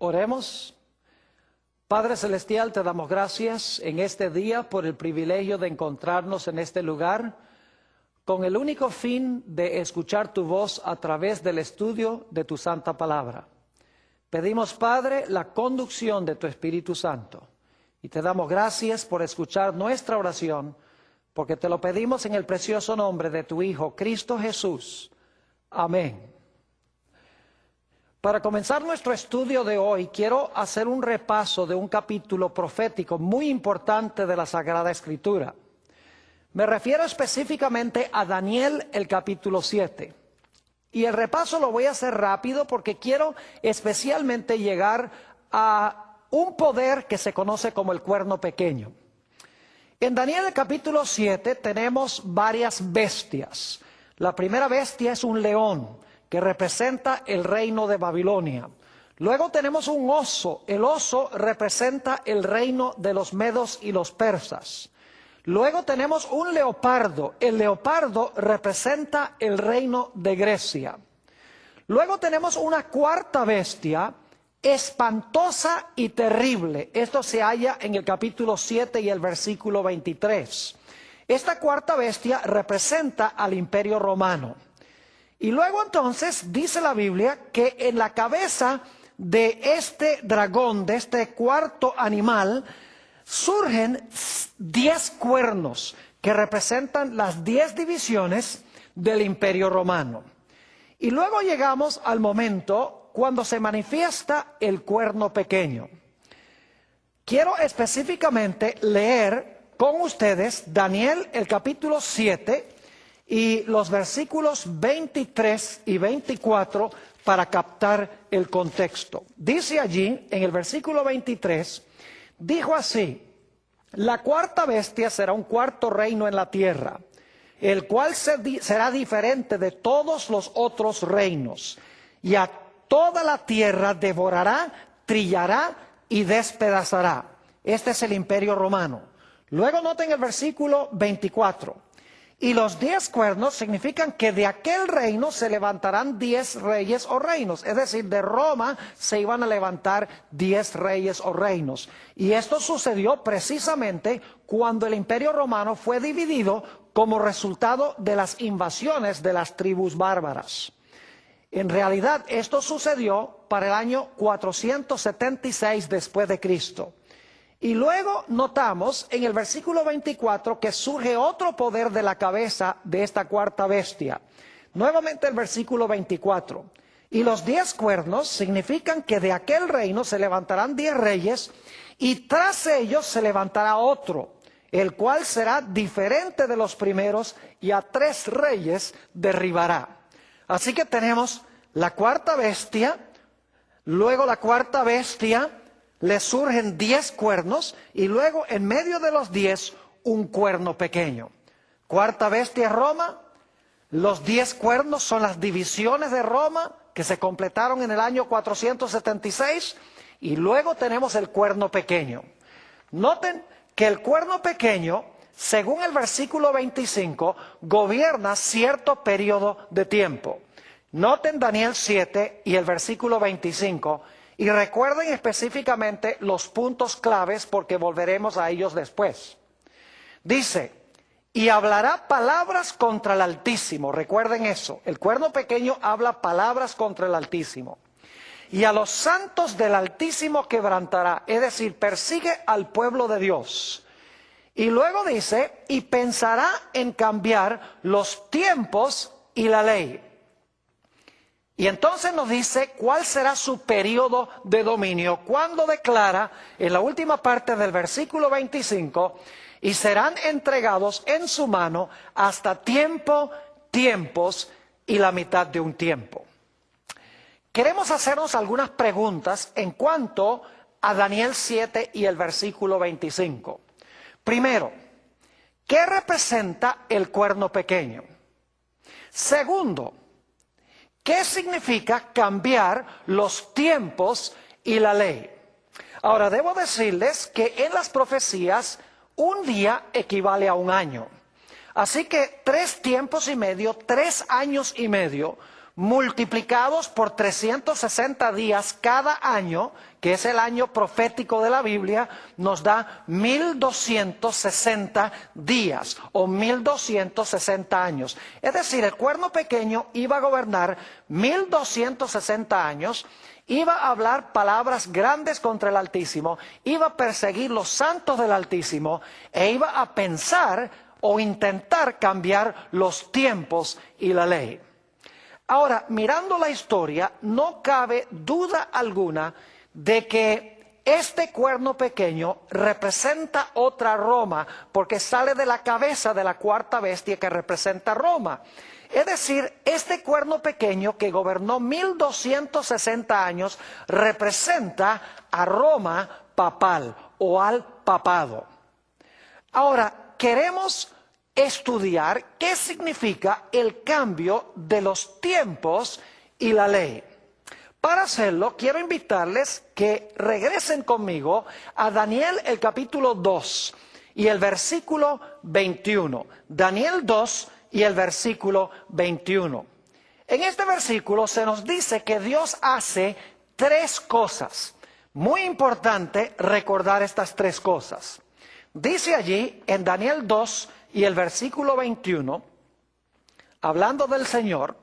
Oremos. Padre Celestial, te damos gracias en este día por el privilegio de encontrarnos en este lugar con el único fin de escuchar tu voz a través del estudio de tu santa palabra. Pedimos, Padre, la conducción de tu Espíritu Santo y te damos gracias por escuchar nuestra oración, porque te lo pedimos en el precioso nombre de tu Hijo, Cristo Jesús. Amén. Para comenzar nuestro estudio de hoy, quiero hacer un repaso de un capítulo profético muy importante de la Sagrada Escritura. Me refiero específicamente a Daniel, el capítulo 7. Y el repaso lo voy a hacer rápido porque quiero especialmente llegar a un poder que se conoce como el cuerno pequeño. En Daniel, el capítulo 7, tenemos varias bestias. La primera bestia es un león, que representa el reino de Babilonia. Luego tenemos un oso. El oso representa el reino de los medos y los persas. Luego tenemos un leopardo. El leopardo representa el reino de Grecia. Luego tenemos una cuarta bestia, espantosa y terrible. Esto se halla en el capítulo 7 y el versículo 23. Esta cuarta bestia representa al Imperio Romano. Y luego entonces dice la Biblia que en la cabeza de este dragón, de este cuarto animal, surgen 10 cuernos que representan las 10 divisiones del Imperio Romano. Y luego llegamos al momento cuando se manifiesta el cuerno pequeño. Quiero específicamente leer con ustedes Daniel, el capítulo 7, y los versículos 23 y 24 para captar el contexto. Dice allí, en el versículo 23, dijo así: la cuarta bestia será un cuarto reino en la tierra, el cual será diferente de todos los otros reinos, y a toda la tierra devorará, trillará y despedazará. Este es el Imperio Romano. Luego noten el versículo 24. Y los 10 cuernos significan que de aquel reino se levantarán 10 reyes o reinos. Es decir, de Roma se iban a levantar 10 reyes o reinos. Y esto sucedió precisamente cuando el Imperio Romano fue dividido como resultado de las invasiones de las tribus bárbaras. En realidad, esto sucedió para el año 476 después de Cristo. Y luego notamos en el versículo 24 que surge otro poder de la cabeza de esta cuarta bestia. Nuevamente el versículo 24. Y los 10 cuernos significan que de aquel reino se levantarán 10 reyes y tras ellos se levantará otro, el cual será diferente de los primeros y a 3 reyes derribará. Así que tenemos la cuarta bestia, luego la cuarta bestia, le surgen 10 cuernos y luego en medio de los 10 un cuerno pequeño. Cuarta bestia es Roma, los 10 cuernos son las divisiones de Roma que se completaron en el año 476 y luego tenemos el cuerno pequeño. Noten que el cuerno pequeño, según el versículo 25, gobierna cierto periodo de tiempo. Noten Daniel 7 y el versículo 25 y recuerden específicamente los puntos claves porque volveremos a ellos después. Dice, y hablará palabras contra el Altísimo. Recuerden eso, el cuerno pequeño habla palabras contra el Altísimo. Y a los santos del Altísimo quebrantará, es decir, persigue al pueblo de Dios. Y luego dice, y pensará en cambiar los tiempos y la ley. Y entonces nos dice cuál será su periodo de dominio, cuando declara en la última parte del versículo 25, y serán entregados en su mano hasta tiempo, tiempos y la mitad de un tiempo. Queremos hacernos algunas preguntas en cuanto a Daniel 7 y el versículo 25. Primero, ¿qué representa el cuerno pequeño? Segundo, ¿qué significa cambiar los tiempos y la ley? Ahora, debo decirles que en las profecías un día equivale a un año. Así que 3 tiempos y medio, 3 años y medio, multiplicados por 360 días cada año, que es el año profético de la Biblia, nos da 1260 días o 1260 años. Es decir, el cuerno pequeño iba a gobernar 1260 años, iba a hablar palabras grandes contra el Altísimo, iba a perseguir los santos del Altísimo e iba a pensar o intentar cambiar los tiempos y la ley. Ahora, mirando la historia, no cabe duda alguna de que este cuerno pequeño representa otra Roma, porque sale de la cabeza de la cuarta bestia que representa Roma. Es decir, este cuerno pequeño que gobernó 1260 años representa a Roma papal o al papado. Ahora, queremos estudiar qué significa el cambio de los tiempos y la ley. Para hacerlo, quiero invitarles que regresen conmigo a Daniel el capítulo 2 y el versículo 21. Daniel 2 y el versículo 21. En este versículo se nos dice que Dios hace tres cosas. Muy importante recordar estas tres cosas. Dice allí en Daniel 2 y el versículo 21, hablando del Señor,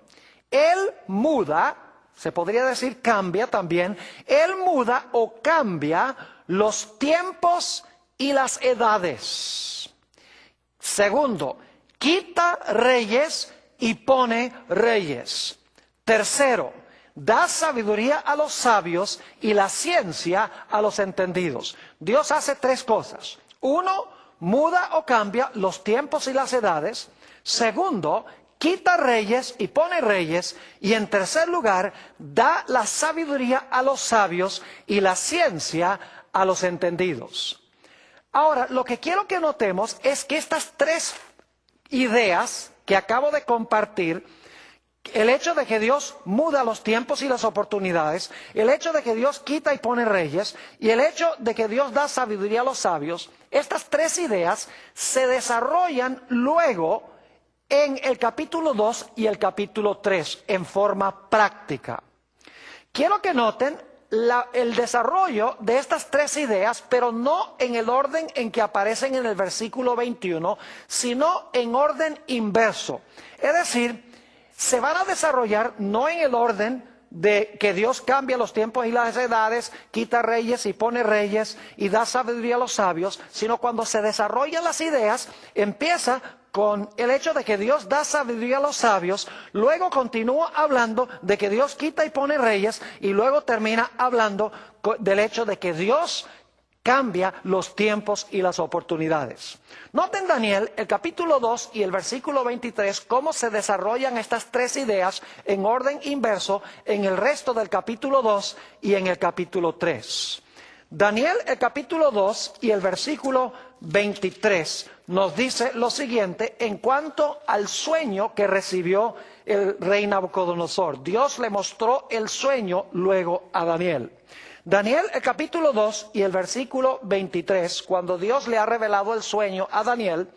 Él muda, se podría decir cambia también, Él muda o cambia los tiempos y las edades. Segundo, quita reyes y pone reyes. Tercero, da sabiduría a los sabios y la ciencia a los entendidos. Dios hace tres cosas. Uno, muda o cambia los tiempos y las edades. Segundo, quita reyes y pone reyes. Y en tercer lugar, da la sabiduría a los sabios y la ciencia a los entendidos. Ahora, lo que quiero que notemos es que estas tres ideas que acabo de compartir, el hecho de que Dios muda los tiempos y las oportunidades, el hecho de que Dios quita y pone reyes, y el hecho de que Dios da sabiduría a los sabios, estas tres ideas se desarrollan luego en el capítulo 2 y el capítulo 3 en forma práctica. Quiero que noten el desarrollo de estas tres ideas, pero no en el orden en que aparecen en el versículo 21, sino en orden inverso. Es decir, se van a desarrollar no en el orden de que Dios cambia los tiempos y las edades, quita reyes y pone reyes y da sabiduría a los sabios, sino cuando se desarrollan las ideas, empieza con el hecho de que Dios da sabiduría a los sabios, luego continúa hablando de que Dios quita y pone reyes y luego termina hablando del hecho de que Dios cambia los tiempos y las oportunidades. Noten Daniel, el capítulo 2 y el versículo 23, cómo se desarrollan estas tres ideas en orden inverso en el resto del capítulo 2 y en el capítulo 3. Daniel, el capítulo 2 y el versículo 23 nos dice lo siguiente en cuanto al sueño que recibió el rey Nabucodonosor. Dios le mostró el sueño luego a Daniel. Daniel, el capítulo 2 y el versículo 23, cuando Dios le ha revelado el sueño a Daniel,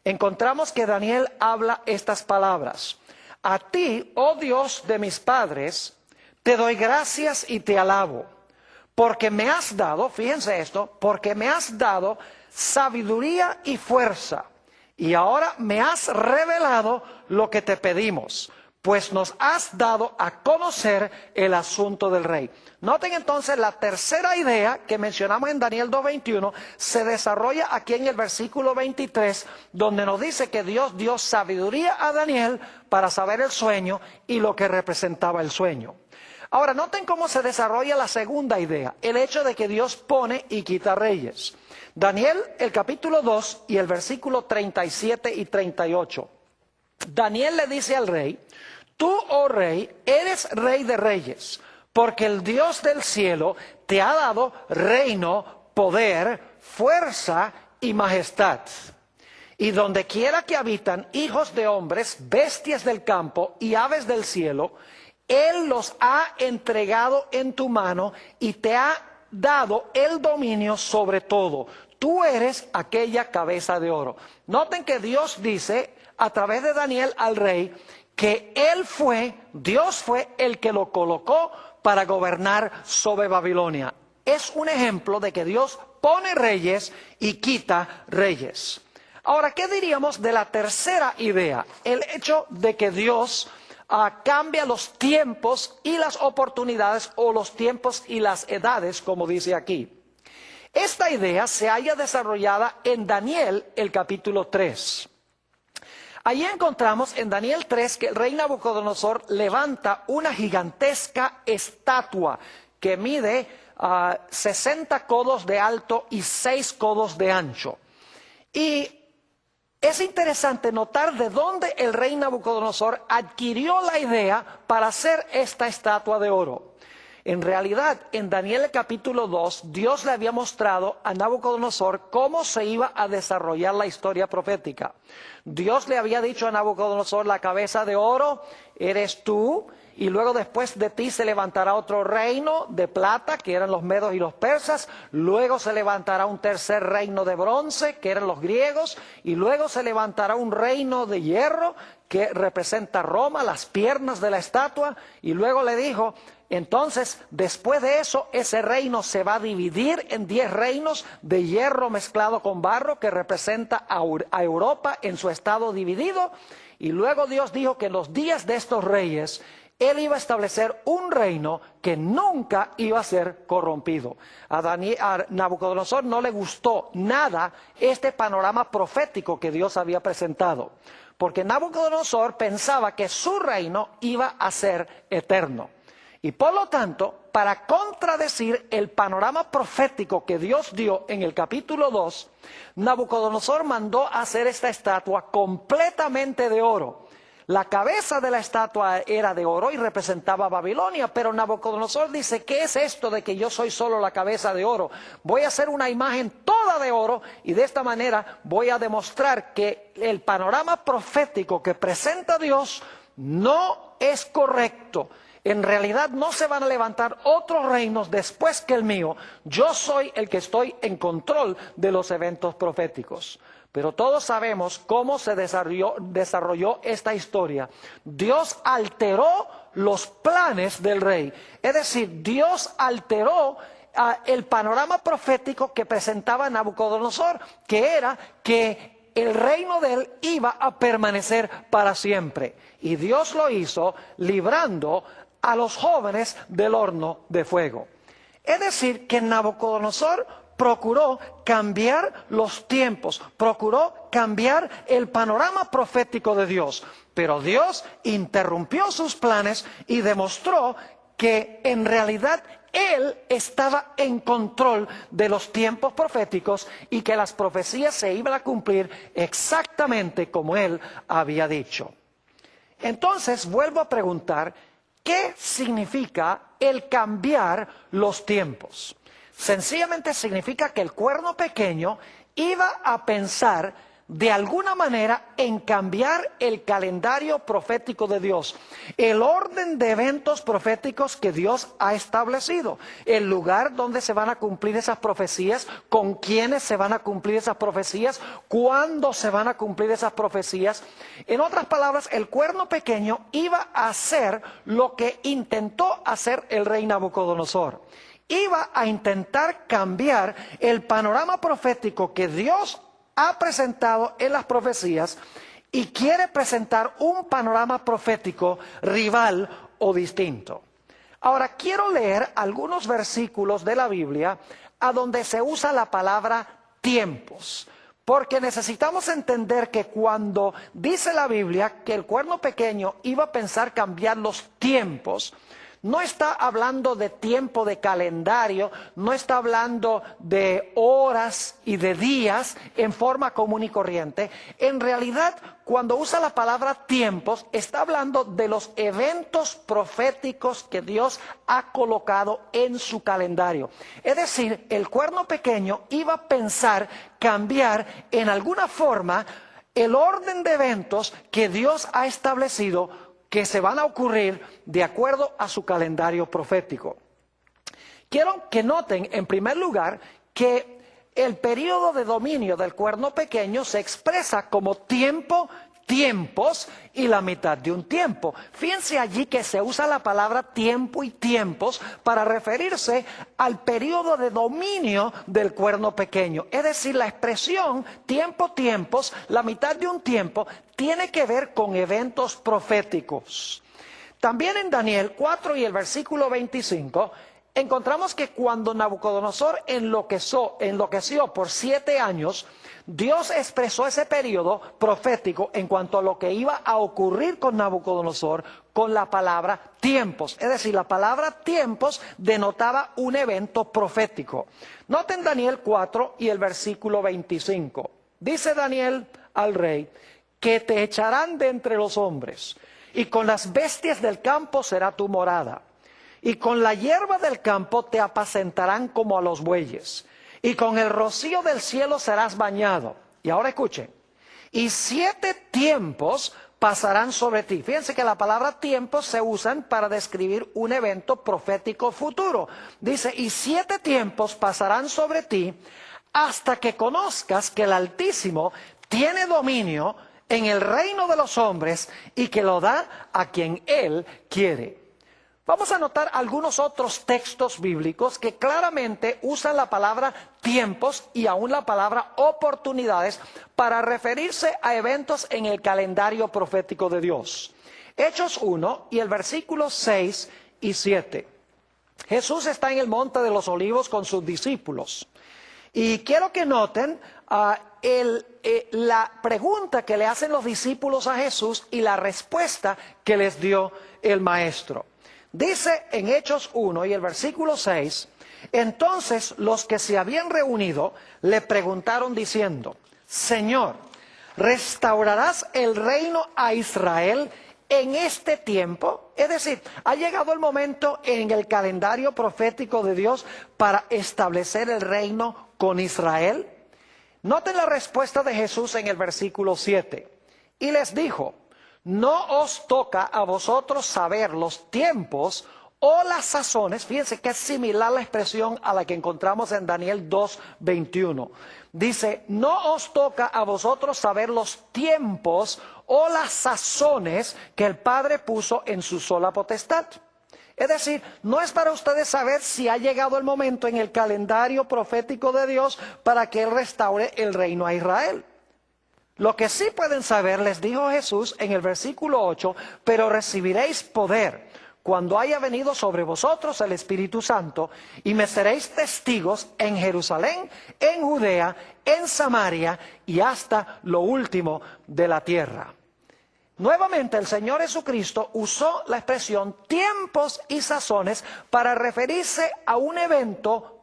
encontramos que Daniel habla estas palabras. A ti, oh Dios de mis padres, te doy gracias y te alabo, porque me has dado, fíjense esto, porque me has dado sabiduría y fuerza, y ahora me has revelado lo que te pedimos, pues nos has dado a conocer el asunto del rey. Noten entonces la tercera idea que mencionamos en Daniel 2:21 se desarrolla aquí en el versículo 23, donde nos dice que Dios dio sabiduría a Daniel para saber el sueño y lo que representaba el sueño. Ahora, noten cómo se desarrolla la segunda idea, el hecho de que Dios pone y quita reyes. Daniel, el capítulo 2 y el versículo 37 y 38. Daniel le dice al rey, tú, oh rey, eres rey de reyes, porque el Dios del cielo te ha dado reino, poder, fuerza y majestad. Y donde quiera que habitan hijos de hombres, bestias del campo y aves del cielo, Él los ha entregado en tu mano y te ha dado el dominio sobre todo. Tú eres aquella cabeza de oro. Noten que Dios dice a través de Daniel al rey que Dios fue el que lo colocó para gobernar sobre Babilonia. Es un ejemplo de que Dios pone reyes y quita reyes. Ahora, ¿qué diríamos de la tercera idea? El hecho de que Dios cambia los tiempos y las oportunidades, o los tiempos y las edades, como dice aquí. Esta idea se halla desarrollada en Daniel, el capítulo 3. Allí encontramos en Daniel 3 que el rey Nabucodonosor levanta una gigantesca estatua que mide 60 codos de alto y 6 codos de ancho. Y es interesante notar de dónde el rey Nabucodonosor adquirió la idea para hacer esta estatua de oro. En realidad, en Daniel capítulo 2, Dios le había mostrado a Nabucodonosor cómo se iba a desarrollar la historia profética. Dios le había dicho a Nabucodonosor: la cabeza de oro eres tú, y luego después de ti se levantará otro reino de plata, que eran los medos y los persas. Luego se levantará un tercer reino de bronce, que eran los griegos. Y luego se levantará un reino de hierro, que representa Roma, las piernas de la estatua. Y luego le dijo: entonces, después de eso, ese reino se va a dividir en 10 reinos de hierro mezclado con barro, que representa a Europa en su estado dividido. Y luego Dios dijo que en los días de estos reyes, Él iba a establecer un reino que nunca iba a ser corrompido. A Nabucodonosor no le gustó nada este panorama profético que Dios había presentado, porque Nabucodonosor pensaba que su reino iba a ser eterno. Y por lo tanto, para contradecir el panorama profético que Dios dio en el capítulo 2, Nabucodonosor mandó hacer esta estatua completamente de oro. La cabeza de la estatua era de oro y representaba a Babilonia, pero Nabucodonosor dice: ¿qué es esto de que yo soy solo la cabeza de oro? Voy a hacer una imagen toda de oro, y de esta manera voy a demostrar que el panorama profético que presenta Dios no es correcto. En realidad no se van a levantar otros reinos después que el mío. Yo soy el que estoy en control de los eventos proféticos. Pero todos sabemos cómo se desarrolló esta historia. Dios alteró los planes del rey. Es decir, Dios alteró el panorama profético que presentaba Nabucodonosor, que era que el reino de él iba a permanecer para siempre. Y Dios lo hizo librando a los jóvenes del horno de fuego. Es decir, que Nabucodonosor procuró cambiar los tiempos, procuró cambiar el panorama profético de Dios, pero Dios interrumpió sus planes y demostró que en realidad Él estaba en control de los tiempos proféticos y que las profecías se iban a cumplir exactamente como Él había dicho. Entonces vuelvo a preguntar: ¿qué significa el cambiar los tiempos? Sencillamente significa que el cuerno pequeño iba a pensar de alguna manera en cambiar el calendario profético de Dios, el orden de eventos proféticos que Dios ha establecido, el lugar donde se van a cumplir esas profecías, con quiénes se van a cumplir esas profecías, cuándo se van a cumplir esas profecías. En otras palabras, el cuerno pequeño iba a hacer lo que intentó hacer el rey Nabucodonosor. Iba a intentar cambiar el panorama profético que Dios ha presentado en las profecías, y quiere presentar un panorama profético rival o distinto. Ahora quiero leer algunos versículos de la Biblia a donde se usa la palabra tiempos, porque necesitamos entender que cuando dice la Biblia que el cuerno pequeño iba a pensar cambiar los tiempos, no está hablando de tiempo de calendario, no está hablando de horas y de días en forma común y corriente. En realidad, cuando usa la palabra tiempos, está hablando de los eventos proféticos que Dios ha colocado en su calendario. Es decir, el cuerno pequeño iba a pensar cambiar en alguna forma el orden de eventos que Dios ha establecido, que se van a ocurrir de acuerdo a su calendario profético. Quiero que noten, en primer lugar, que el periodo de dominio del cuerno pequeño se expresa como tiempo tiempos y la mitad de un tiempo. Fíjense allí que se usa la palabra tiempo y tiempos para referirse al periodo de dominio del cuerno pequeño. Es decir, la expresión tiempo, tiempos, la mitad de un tiempo, tiene que ver con eventos proféticos. También en Daniel 4 y el versículo 25, encontramos que cuando Nabucodonosor enloqueció por 7 años, Dios expresó ese periodo profético en cuanto a lo que iba a ocurrir con Nabucodonosor con la palabra tiempos. Es decir, la palabra tiempos denotaba un evento profético. Noten Daniel 4 y el versículo 25. Dice Daniel al rey, que te echarán de entre los hombres, y con las bestias del campo será tu morada. Y con la hierba del campo te apacentarán como a los bueyes, y con el rocío del cielo serás bañado. Y ahora escuchen, y 7 tiempos pasarán sobre ti. Fíjense que la palabra tiempos se usan para describir un evento profético futuro. Dice, y 7 tiempos pasarán sobre ti hasta que conozcas que el Altísimo tiene dominio en el reino de los hombres y que lo da a quien Él quiere. Vamos a notar algunos otros textos bíblicos que claramente usan la palabra tiempos y aún la palabra oportunidades para referirse a eventos en el calendario profético de Dios. Hechos 1 y el versículo 6 y 7. Jesús está en el Monte de los Olivos con sus discípulos. Y quiero que noten la pregunta que le hacen los discípulos a Jesús y la respuesta que les dio el Maestro. Dice en Hechos 1 y el versículo 6, entonces los que se habían reunido le preguntaron diciendo, Señor, ¿restaurarás el reino a Israel en este tiempo? Es decir, ha llegado el momento en el calendario profético de Dios para establecer el reino con Israel. Noten la respuesta de Jesús en el versículo 7. Y les dijo, no os toca a vosotros saber los tiempos o las sazones. Fíjense que es similar la expresión a la que encontramos en Daniel 2:21. Dice, no os toca a vosotros saber los tiempos o las sazones que el Padre puso en su sola potestad. Es decir, no es para ustedes saber si ha llegado el momento en el calendario profético de Dios para que Él restaure el reino a Israel. Lo que sí pueden saber, les dijo Jesús en el versículo 8, pero recibiréis poder cuando haya venido sobre vosotros el Espíritu Santo, y me seréis testigos en Jerusalén, en Judea, en Samaria y hasta lo último de la tierra. Nuevamente el Señor Jesucristo usó la expresión tiempos y sazones para referirse a un evento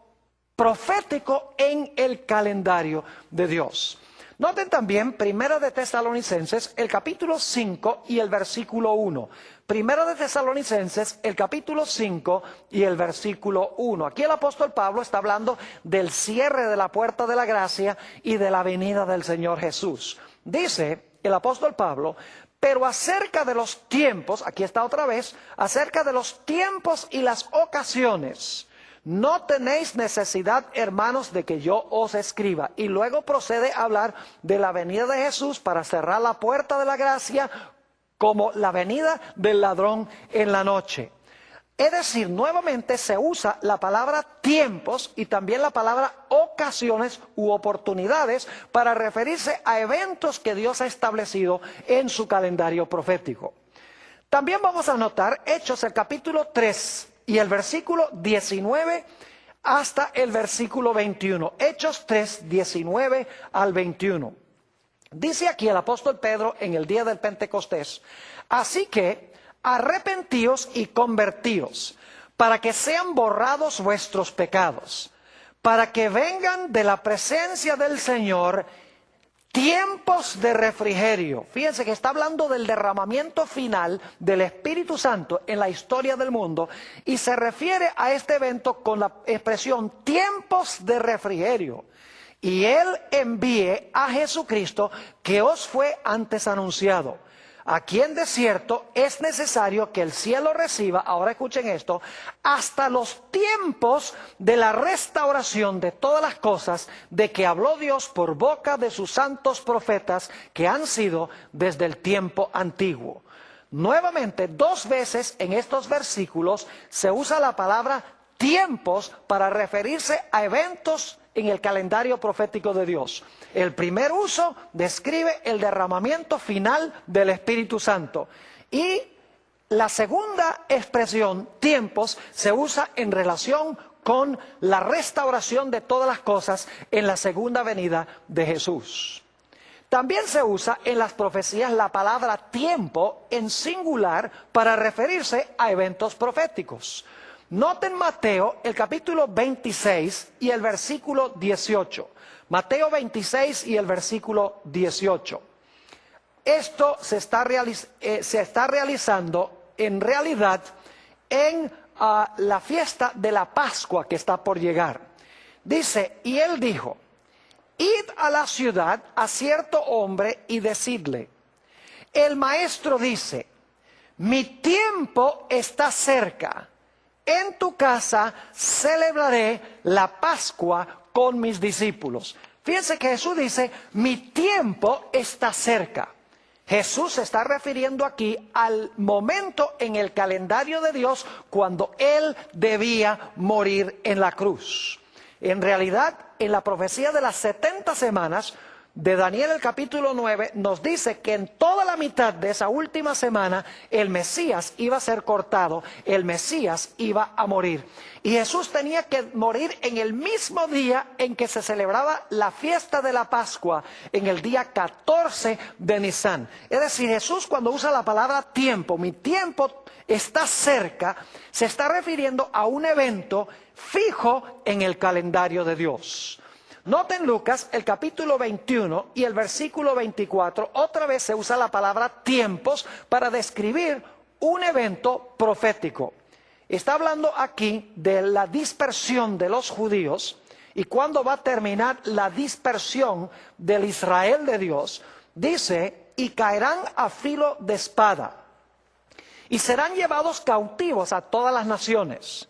profético en el calendario de Dios. Noten también Primera de Tesalonicenses, el capítulo 5 y el versículo 1. Primera de Tesalonicenses, el capítulo 5 y el versículo 1. Aquí el apóstol Pablo está hablando del cierre de la puerta de la gracia y de la venida del Señor Jesús. Dice el apóstol Pablo, pero acerca de los tiempos, aquí está otra vez, acerca de los tiempos y las ocasiones, no tenéis necesidad, hermanos, de que yo os escriba. Y luego procede a hablar de la venida de Jesús para cerrar la puerta de la gracia como la venida del ladrón en la noche. Es decir, nuevamente se usa la palabra tiempos y también la palabra ocasiones u oportunidades para referirse a eventos que Dios ha establecido en su calendario profético. También vamos a notar Hechos, el capítulo 3 y el versículo 19 hasta el versículo 21. Hechos 3, 19 al 21. Dice aquí el apóstol Pedro en el día del Pentecostés, así que arrepentíos y convertíos, para que sean borrados vuestros pecados, para que vengan de la presencia del Señor tiempos de refrigerio. Fíjense que está hablando del derramamiento final del Espíritu Santo en la historia del mundo y se refiere a este evento con la expresión tiempos de refrigerio. Y Él envíe a Jesucristo que os fue antes anunciado, Aquí en desierto es necesario que el cielo reciba, ahora escuchen esto, hasta los tiempos de la restauración de todas las cosas de que habló Dios por boca de sus santos profetas que han sido desde el tiempo antiguo. Nuevamente, 2 veces en estos versículos se usa la palabra tiempos para referirse a eventos en el calendario profético de Dios. El primer uso describe el derramamiento final del Espíritu Santo. Y la segunda expresión, tiempos, se usa en relación con la restauración de todas las cosas en la segunda venida de Jesús. También se usa en las profecías la palabra tiempo en singular para referirse a eventos proféticos. Noten Mateo, el capítulo 26 y el versículo 18. Mateo 26 y el versículo 18. Esto se está realizando en realidad en la fiesta de la Pascua que está por llegar. Dice, y él dijo, id a la ciudad a cierto hombre y decidle, el maestro dice, mi tiempo está cerca. En tu casa celebraré la Pascua con mis discípulos. Fíjense que Jesús dice, mi tiempo está cerca. Jesús se está refiriendo aquí al momento en el calendario de Dios cuando Él debía morir en la cruz. En realidad, en la profecía de las 70 semanas de Daniel el capítulo 9 nos dice que en toda la mitad de esa última semana el Mesías iba a ser cortado, el Mesías iba a morir. Y Jesús tenía que morir en el mismo día en que se celebraba la fiesta de la Pascua, en el día 14 de Nisan. Es decir, Jesús cuando usa la palabra tiempo, mi tiempo está cerca, se está refiriendo a un evento fijo en el calendario de Dios. Noten Lucas, el capítulo 21 y el versículo 24, otra vez se usa la palabra tiempos para describir un evento profético. Está hablando aquí de la dispersión de los judíos y cuándo va a terminar la dispersión del Israel de Dios. Dice, y caerán a filo de espada y serán llevados cautivos a todas las naciones.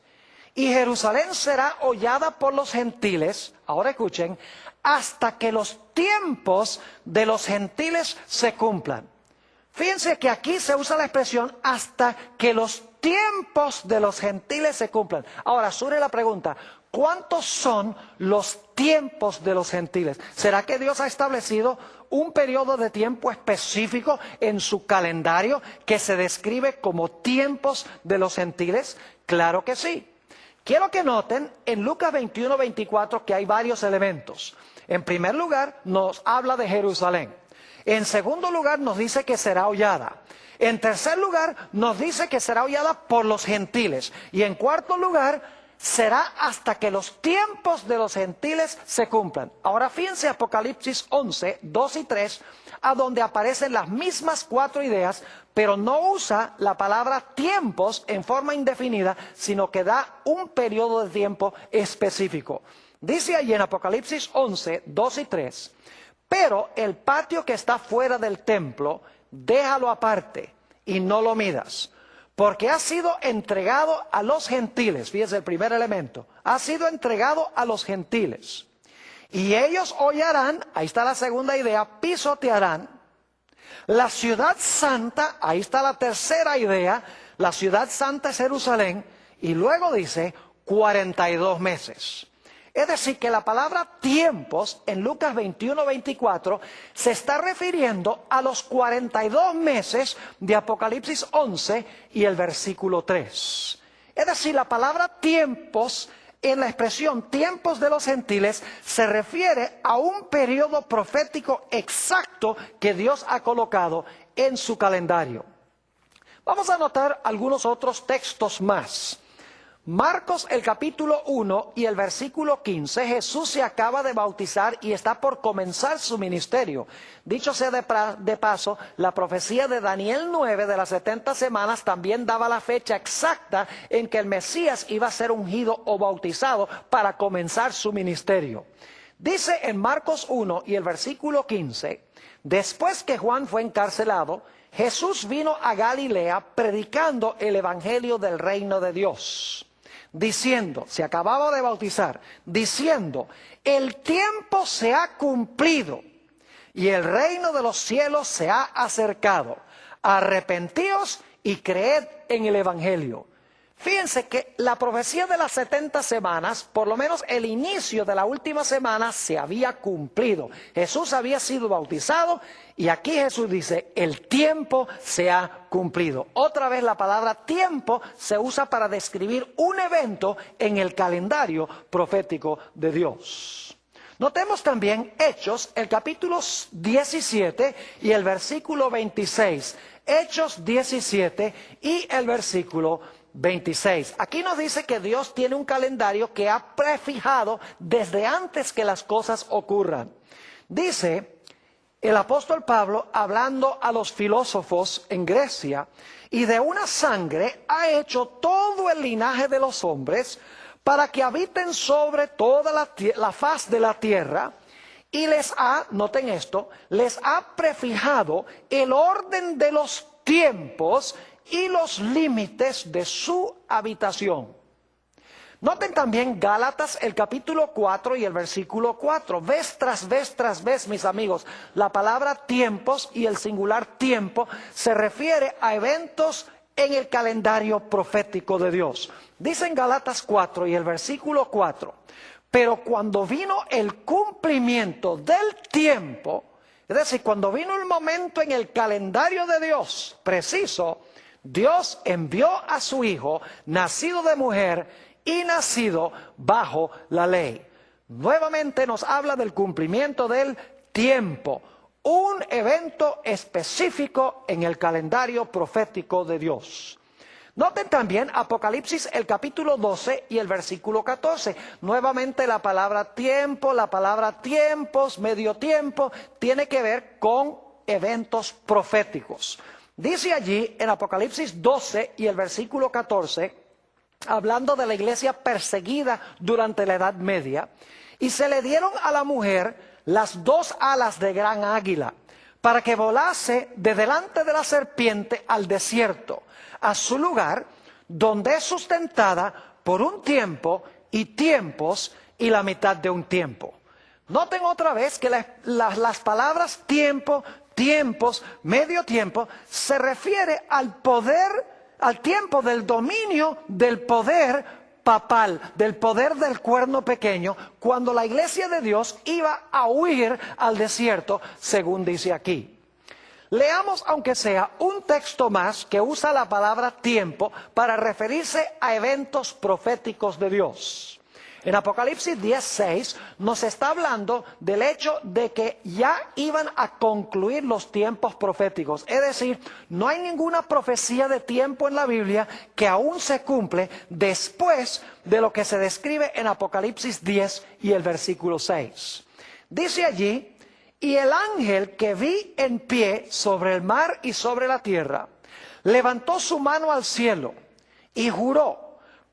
Y Jerusalén será hollada por los gentiles, ahora escuchen, hasta que los tiempos de los gentiles se cumplan. Fíjense que aquí se usa la expresión hasta que los tiempos de los gentiles se cumplan. Ahora surge la pregunta, ¿cuántos son los tiempos de los gentiles? ¿Será que Dios ha establecido un periodo de tiempo específico en su calendario que se describe como tiempos de los gentiles? Claro que sí. Quiero que noten en Lucas 21, 24 que hay varios elementos. En primer lugar, nos habla de Jerusalén. En segundo lugar, nos dice que será hollada. En tercer lugar, nos dice que será hollada por los gentiles. Y en cuarto lugar, será hasta que los tiempos de los gentiles se cumplan. Ahora fíjense Apocalipsis 11, 2 y 3, a donde aparecen las mismas 4 ideas, pero no usa la palabra tiempos en forma indefinida, sino que da un periodo de tiempo específico. Dice allí en Apocalipsis 11, 2 y 3, pero el patio que está fuera del templo, déjalo aparte y no lo midas, porque ha sido entregado a los gentiles. Fíjese el primer elemento, ha sido entregado a los gentiles. Y ellos hollarán, ahí está la segunda idea, pisotearán la ciudad santa, ahí está la tercera idea, la ciudad santa es Jerusalén, y luego dice 42 meses. Es decir, que la palabra tiempos en Lucas 21, 24 se está refiriendo a los 42 meses de Apocalipsis 11 y el versículo 3. Es decir, la palabra tiempos en la expresión tiempos de los gentiles se refiere a un periodo profético exacto que Dios ha colocado en su calendario. Vamos a notar algunos otros textos más. Marcos el capítulo 1 y el versículo 15, Jesús se acaba de bautizar y está por comenzar su ministerio. Dicho sea de paso, la profecía de Daniel 9 de las 70 semanas también daba la fecha exacta en que el Mesías iba a ser ungido o bautizado para comenzar su ministerio. Dice en Marcos 1 y el versículo 15, después que Juan fue encarcelado, Jesús vino a Galilea predicando el evangelio del reino de Dios, diciendo, se acababa de bautizar, diciendo, el tiempo se ha cumplido y el reino de los cielos se ha acercado. Arrepentíos y creed en el evangelio. Fíjense que la profecía de las 70 semanas, por lo menos el inicio de la última semana, se había cumplido. Jesús había sido bautizado y aquí Jesús dice, el tiempo se ha cumplido. Otra vez la palabra tiempo se usa para describir un evento en el calendario profético de Dios. Notemos también Hechos, el capítulo 17 y el versículo 26. Hechos 17 y el versículo 26. Aquí nos dice que Dios tiene un calendario que ha prefijado desde antes que las cosas ocurran. Dice el apóstol Pablo, hablando a los filósofos en Grecia, y de una sangre ha hecho todo el linaje de los hombres para que habiten sobre toda la faz de la tierra, y les ha, noten esto, les ha prefijado el orden de los tiempos y los límites de su habitación. Noten también Gálatas, el capítulo 4 y el versículo 4. Vez tras vez, mis amigos, la palabra tiempos y el singular tiempo se refiere a eventos en el calendario profético de Dios. Dice en Gálatas 4 y el versículo 4, pero cuando vino el cumplimiento del tiempo, es decir, cuando vino el momento en el calendario de Dios preciso, Dios envió a su Hijo, nacido de mujer y nacido bajo la ley. Nuevamente nos habla del cumplimiento del tiempo, un evento específico en el calendario profético de Dios. Noten también Apocalipsis, el capítulo 12 y el versículo 14. Nuevamente la palabra tiempo, la palabra tiempos, medio tiempo, tiene que ver con eventos proféticos. Dice allí en Apocalipsis 12 y el versículo 14, hablando de la iglesia perseguida durante la Edad Media, y se le dieron a la mujer las dos alas de gran águila, para que volase de delante de la serpiente al desierto, a su lugar, donde es sustentada por un tiempo y tiempos y la mitad de un tiempo. Noten otra vez que las palabras tiempo, tiempos, medio tiempo, se refiere al poder, al tiempo del dominio del poder papal, del poder del cuerno pequeño, cuando la iglesia de Dios iba a huir al desierto, según dice aquí. Leamos, aunque sea, un texto más que usa la palabra tiempo para referirse a eventos proféticos de Dios. En Apocalipsis 10:6 nos está hablando del hecho de que ya iban a concluir los tiempos proféticos. Es decir, no hay ninguna profecía de tiempo en la Biblia que aún se cumple después de lo que se describe en Apocalipsis 10 y el versículo 6. Dice allí, y el ángel que vi en pie sobre el mar y sobre la tierra, levantó su mano al cielo y juró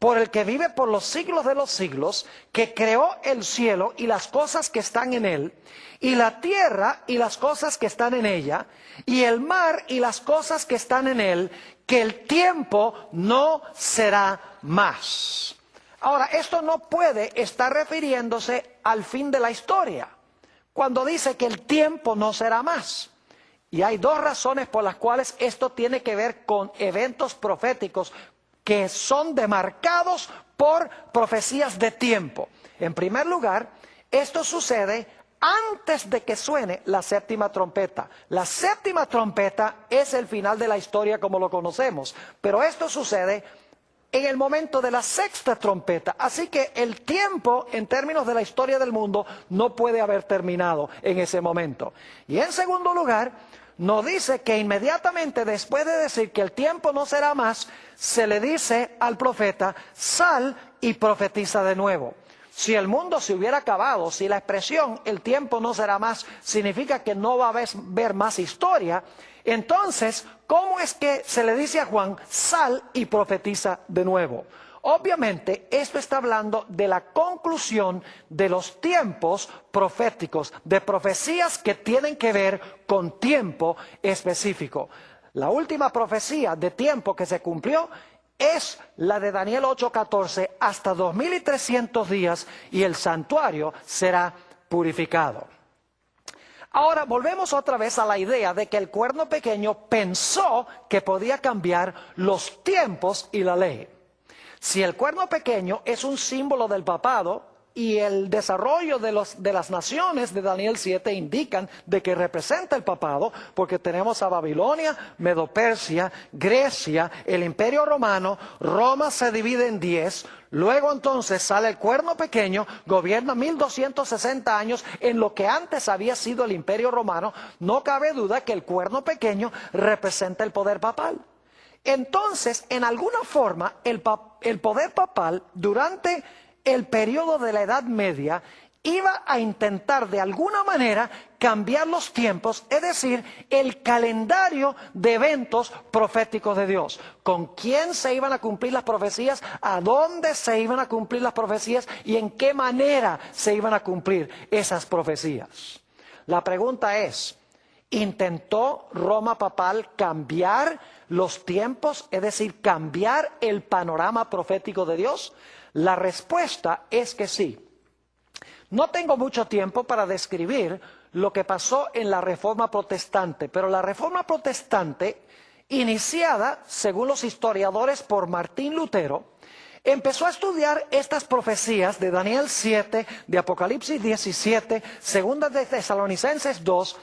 por el que vive por los siglos de los siglos, que creó el cielo y las cosas que están en él, y la tierra y las cosas que están en ella, y el mar y las cosas que están en él, que el tiempo no será más. Ahora, esto no puede estar refiriéndose al fin de la historia, cuando dice que el tiempo no será más. Y hay dos razones por las cuales esto tiene que ver con eventos proféticos que son demarcados por profecías de tiempo. En primer lugar, esto sucede antes de que suene la séptima trompeta. La séptima trompeta es el final de la historia como lo conocemos, pero esto sucede en el momento de la sexta trompeta. Así que el tiempo, en términos de la historia del mundo, no puede haber terminado en ese momento. Y en segundo lugar, nos dice que inmediatamente después de decir que el tiempo no será más, se le dice al profeta, sal y profetiza de nuevo. Si el mundo se hubiera acabado, si la expresión el tiempo no será más significa que no va a haber más historia, entonces, ¿cómo es que se le dice a Juan, sal y profetiza de nuevo? Obviamente, esto está hablando de la conclusión de los tiempos proféticos, de profecías que tienen que ver con tiempo específico. La última profecía de tiempo que se cumplió es la de Daniel 8:14, hasta 2300 días y el santuario será purificado. Ahora volvemos otra vez a la idea de que el cuerno pequeño pensó que podía cambiar los tiempos y la ley. Si el cuerno pequeño es un símbolo del papado y el desarrollo de las naciones de Daniel 7 indican de que representa el papado, porque tenemos a Babilonia, Medo-Persia, Grecia, el Imperio Romano, Roma se divide en 10, luego entonces sale el cuerno pequeño, gobierna 1260 años en lo que antes había sido el Imperio Romano. No cabe duda que el cuerno pequeño representa el poder papal. Entonces, en alguna forma, el poder papal durante el periodo de la Edad Media iba a intentar de alguna manera cambiar los tiempos, es decir, el calendario de eventos proféticos de Dios. ¿Con quién se iban a cumplir las profecías? ¿A dónde se iban a cumplir las profecías? ¿Y en qué manera se iban a cumplir esas profecías? La pregunta es, ¿intentó Roma papal cambiar los tiempos, es decir, cambiar el panorama profético de Dios? La respuesta es que sí. No tengo mucho tiempo para describir lo que pasó en la Reforma Protestante, pero la Reforma Protestante, iniciada, según los historiadores, por Martín Lutero, empezó a estudiar estas profecías de Daniel 7, de Apocalipsis 17, segunda de Tesalonicenses 2,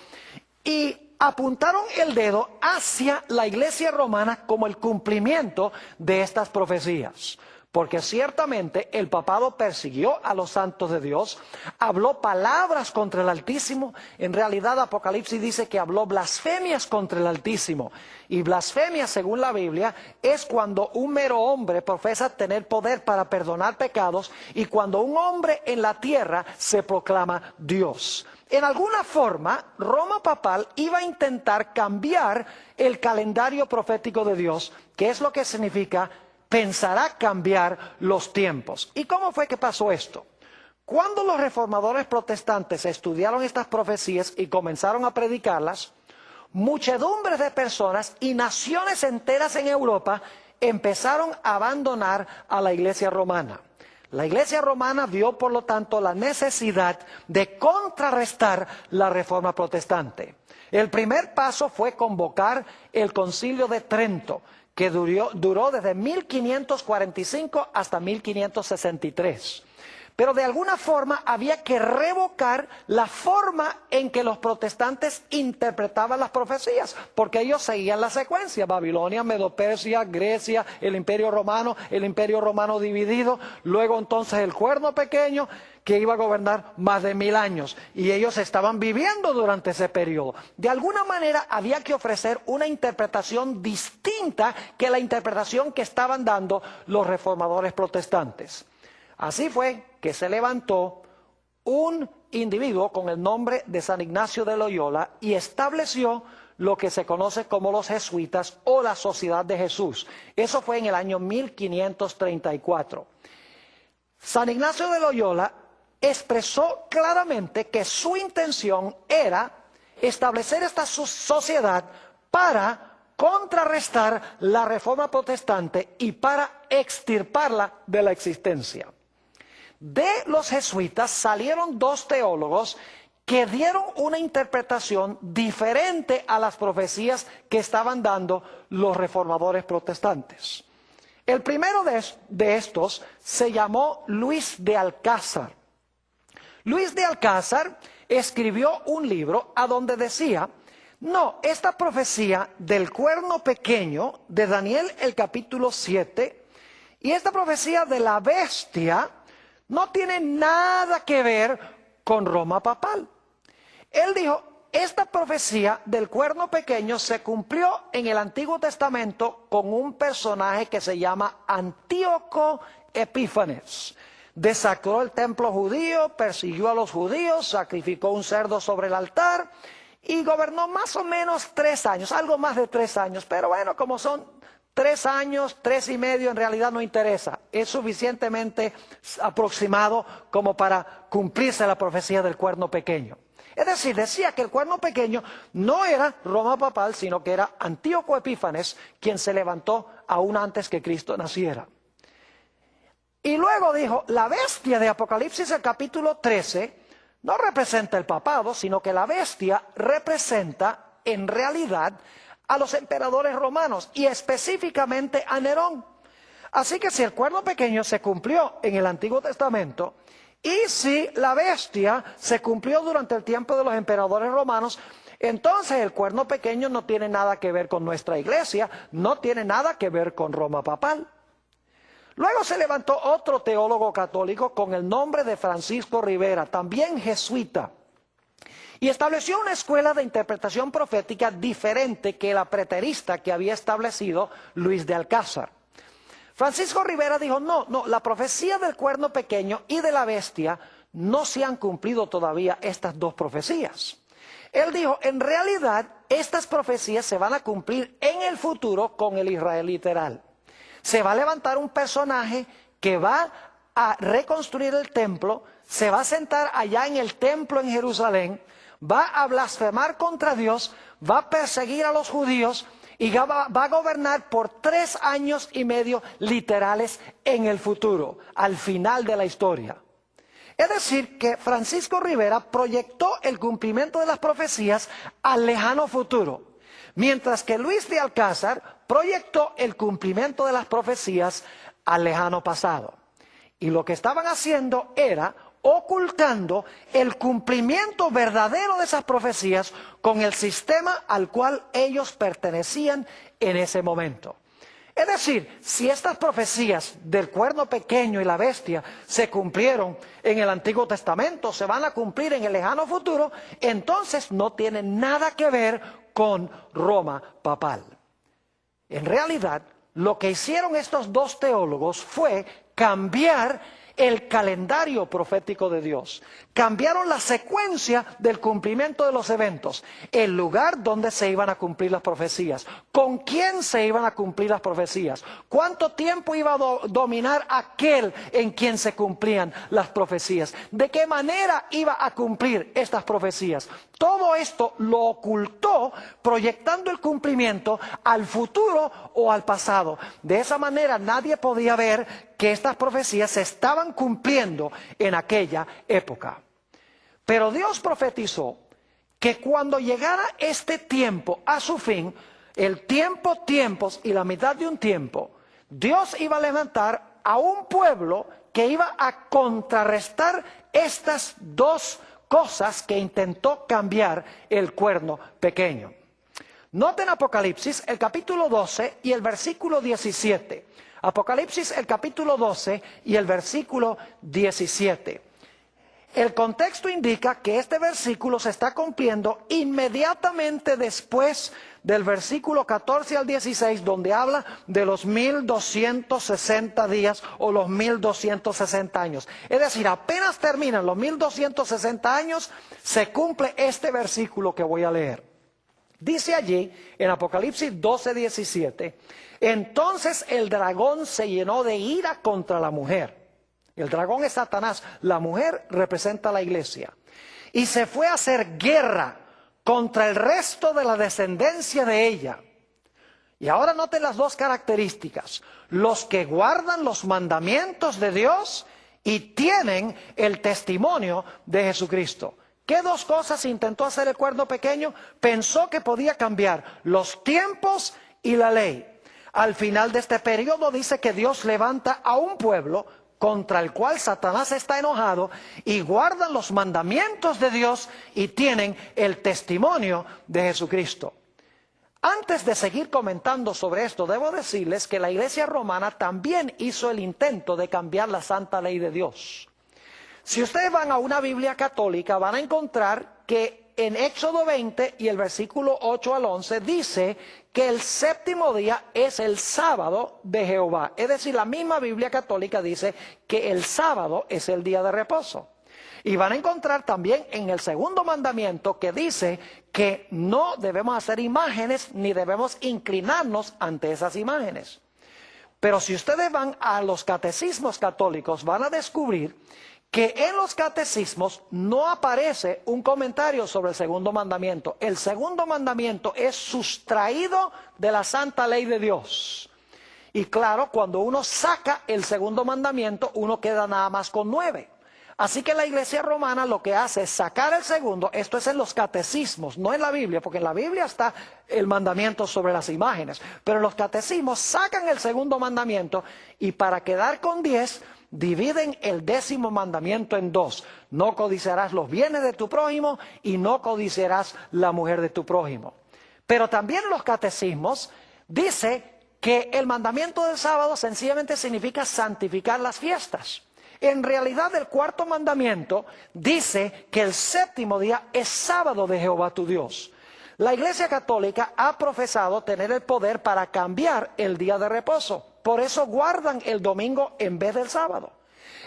y apuntaron el dedo hacia la Iglesia romana como el cumplimiento de estas profecías. Porque ciertamente el papado persiguió a los santos de Dios, habló palabras contra el Altísimo. En realidad Apocalipsis dice que habló blasfemias contra el Altísimo. Y blasfemia, según la Biblia, es cuando un mero hombre profesa tener poder para perdonar pecados y cuando un hombre en la tierra se proclama Dios. En alguna forma, Roma papal iba a intentar cambiar el calendario profético de Dios, que es lo que significa pensará cambiar los tiempos. ¿Y cómo fue que pasó esto? Cuando los reformadores protestantes estudiaron estas profecías y comenzaron a predicarlas, muchedumbres de personas y naciones enteras en Europa empezaron a abandonar a la Iglesia romana. La Iglesia romana vio, por lo tanto, la necesidad de contrarrestar la Reforma protestante. El primer paso fue convocar el Concilio de Trento, que duró desde 1545 hasta 1563. Pero de alguna forma había que revocar la forma en que los protestantes interpretaban las profecías, porque ellos seguían la secuencia: Babilonia, Medo-Persia, Grecia, el Imperio Romano dividido, luego entonces el cuerno pequeño que iba a gobernar más de 1000 años, y ellos estaban viviendo durante ese periodo. De alguna manera había que ofrecer una interpretación distinta que la interpretación que estaban dando los reformadores protestantes. Así fue que se levantó un individuo con el nombre de San Ignacio de Loyola y estableció lo que se conoce como los jesuitas o la Sociedad de Jesús. Eso fue en el año 1534. San Ignacio de Loyola expresó claramente que su intención era establecer esta sociedad para contrarrestar la Reforma protestante y para extirparla de la existencia. De los jesuitas salieron dos teólogos que dieron una interpretación diferente a las profecías que estaban dando los reformadores protestantes. El primero de estos se llamó Luis de Alcázar. Luis de Alcázar escribió un libro a donde decía: no, esta profecía del cuerno pequeño de Daniel el capítulo 7 y esta profecía de la bestia no tiene nada que ver con Roma papal. Él dijo, esta profecía del cuerno pequeño se cumplió en el Antiguo Testamento con un personaje que se llama Antíoco Epífanes. Desacró el templo judío, persiguió a los judíos, sacrificó un cerdo sobre el altar y gobernó más o menos 3 años, algo más de 3 años. Pero bueno, como son 3 años, 3 y medio, en realidad no interesa. Es suficientemente aproximado como para cumplirse la profecía del cuerno pequeño. Es decir, decía que el cuerno pequeño no era Roma papal, sino que era Antíoco Epífanes quien se levantó aún antes que Cristo naciera. Y luego dijo, la bestia de Apocalipsis, el capítulo 13, no representa el papado, sino que la bestia representa en realidad a los emperadores romanos y específicamente a Nerón. Así que si el cuerno pequeño se cumplió en el Antiguo Testamento y si la bestia se cumplió durante el tiempo de los emperadores romanos, entonces el cuerno pequeño no tiene nada que ver con nuestra iglesia, no tiene nada que ver con Roma papal. Luego se levantó otro teólogo católico con el nombre de Francisco Rivera, también jesuita, y estableció una escuela de interpretación profética diferente que la preterista que había establecido Luis de Alcázar. Francisco Rivera dijo, no, la profecía del cuerno pequeño y de la bestia no se han cumplido todavía estas dos profecías. Él dijo, en realidad estas profecías se van a cumplir en el futuro con el Israel literal. Se va a levantar un personaje que va a reconstruir el templo, se va a sentar allá en el templo en Jerusalén, va a blasfemar contra Dios, va a perseguir a los judíos y va a gobernar por 3 años y medio literales en el futuro, al final de la historia. Es decir, que Francisco Rivera proyectó el cumplimiento de las profecías al lejano futuro, mientras que Luis de Alcázar proyectó el cumplimiento de las profecías al lejano pasado. Y lo que estaban haciendo era ocultando el cumplimiento verdadero de esas profecías con el sistema al cual ellos pertenecían en ese momento. Es decir, si estas profecías del cuerno pequeño y la bestia se cumplieron en el Antiguo Testamento, se van a cumplir en el lejano futuro, entonces no tienen nada que ver con Roma papal. En realidad, lo que hicieron estos dos teólogos fue cambiar el calendario profético de Dios. Cambiaron la secuencia del cumplimiento de los eventos, el lugar donde se iban a cumplir las profecías, con quién se iban a cumplir las profecías, cuánto tiempo iba a dominar aquel en quien se cumplían las profecías, de qué manera iba a cumplir estas profecías. Todo esto lo ocultó proyectando el cumplimiento al futuro o al pasado. De esa manera nadie podía ver que estas profecías se estaban cumpliendo en aquella época. Pero Dios profetizó que cuando llegara este tiempo a su fin, el tiempo, tiempos y la mitad de un tiempo, Dios iba a levantar a un pueblo que iba a contrarrestar estas dos cosas que intentó cambiar el cuerno pequeño. Noten Apocalipsis, el capítulo 12 y el versículo 17. Apocalipsis, el capítulo 12 y el versículo 17. El contexto indica que este versículo se está cumpliendo inmediatamente después del versículo 14 al 16, donde habla de los 1260 días o los 1260 años. Es decir, apenas terminan los 1260 años, se cumple este versículo que voy a leer. Dice allí, en Apocalipsis 12, 17, entonces el dragón se llenó de ira contra la mujer. El dragón es Satanás, la mujer representa a la iglesia. Y se fue a hacer guerra contra el resto de la descendencia de ella. Y ahora noten las dos características: los que guardan los mandamientos de Dios y tienen el testimonio de Jesucristo. ¿Qué dos cosas intentó hacer el cuerno pequeño? Pensó que podía cambiar los tiempos y la ley. Al final de este periodo dice que Dios levanta a un pueblo contra el cual Satanás está enojado y guardan los mandamientos de Dios y tienen el testimonio de Jesucristo. Antes de seguir comentando sobre esto, debo decirles que la Iglesia romana también hizo el intento de cambiar la santa ley de Dios. Si ustedes van a una Biblia católica, van a encontrar que en Éxodo 20 y el versículo 8 al 11 dice que el séptimo día es el sábado de Jehová. Es decir, la misma Biblia católica dice que el sábado es el día de reposo. Y van a encontrar también en el segundo mandamiento que dice que no debemos hacer imágenes ni debemos inclinarnos ante esas imágenes. Pero si ustedes van a los catecismos católicos, van a descubrir que en los catecismos no aparece un comentario sobre el segundo mandamiento. El segundo mandamiento es sustraído de la santa ley de Dios. Y claro, cuando uno saca el segundo mandamiento, uno queda nada más con 9. Así que la Iglesia romana lo que hace es sacar el segundo. Esto es en los catecismos, no en la Biblia, porque en la Biblia está el mandamiento sobre las imágenes. Pero en los catecismos sacan el segundo mandamiento y para quedar con 10, dividen el 10º mandamiento en 2. No codiciarás los bienes de tu prójimo y no codiciarás la mujer de tu prójimo. Pero también en los catecismos dice que el mandamiento del sábado sencillamente significa santificar las fiestas. En realidad el cuarto mandamiento dice que el 7º día es sábado de Jehová tu Dios. La Iglesia Católica ha profesado tener el poder para cambiar el día de reposo. Por eso guardan el domingo en vez del sábado.